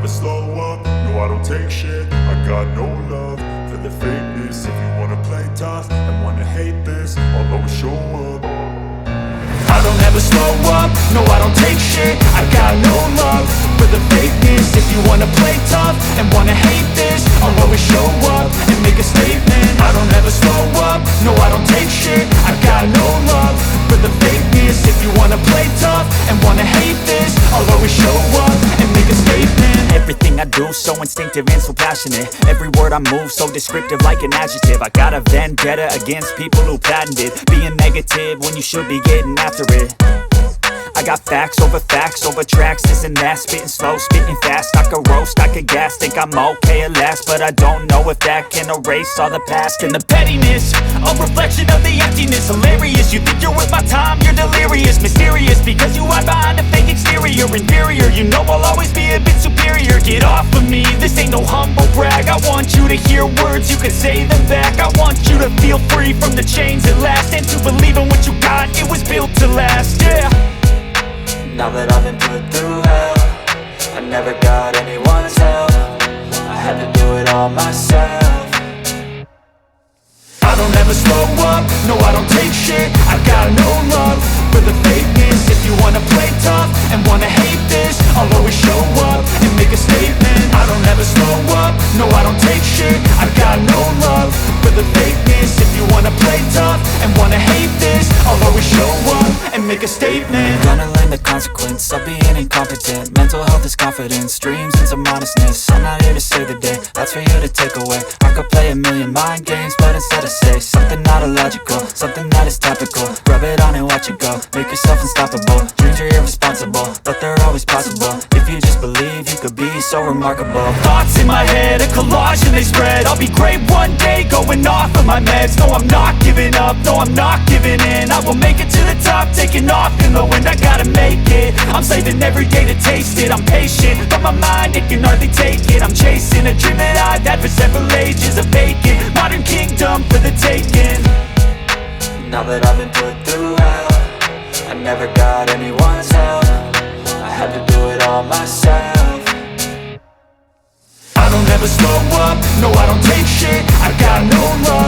slow up, no I don't take shit. I got no love for the fakeness. If you wanna play tough and wanna hate this, I'll always show up. I don't ever slow up, no I don't take shit. I got no love for the fakeness. If you wanna play tough and wanna hate this, I'll always show up and make a statement. I don't ever slow up, no I don't take shit. I got no love for the fakeness. If you wanna play tough and wanna hate this, I'll always show up and make a statement. Everything I do so instinctive and so passionate. Every word I move so descriptive like an adjective. I got a vendetta against people who patented being negative when you should be getting after it. I got facts over tracks, this and that. Spitting slow, spitting fast, I could roast, I could gas. Think I'm okay at last, but I don't know if that can erase all the past. And the pettiness, a reflection of the emptiness. Hilarious, you think you're worth my time, you're delirious. Mysterious, because you hide behind a fake exterior. Inferior, you know I'll always be a bit superior. Get off of me, this ain't no humble brag. I want you to hear words, you can say them back. I want you to feel free from the chains at last, and to believe in what you got, it was built to last, yeah. Now that I've been put through hell, I never got anyone's help. I had to do it all myself. I don't ever slow up, no I don't take shit. I got no love for the fakeness. If you wanna play tough and wanna hate this, I'll always show up and make a statement. I don't ever slow up, no I don't take shit. I got no love for the fakeness. If you wanna play tough and wanna hate this, I'll always show up and make a statement. Gonna learn the consequence of being incompetent. Mental health is confidence, dreams and some honestness. I'm not here to save the day, that's for you to take away. I could play a million mind games, but instead I say something not illogical, something that is topical. Rub it on and watch it go, make yourself unstoppable. Dreams are irresponsible, but they're always possible. If you just believe, you could be so remarkable. Thoughts in my head, a collage and they spread. I'll be great one day, going off of my meds. No, I'm not giving up, no, I'm not giving in. I will make it to the top, taking off in the wind. I gotta make it, I'm saving every day to taste it. I'm patient, but my mind, it can hardly take it. I'm chasing a dream that I've had for several ages. A vacant, modern kingdom for the taking. Now that I've been put through hell, I never got anyone's help. I had to do it all myself. I don't ever slow up, no I don't take shit. I got no love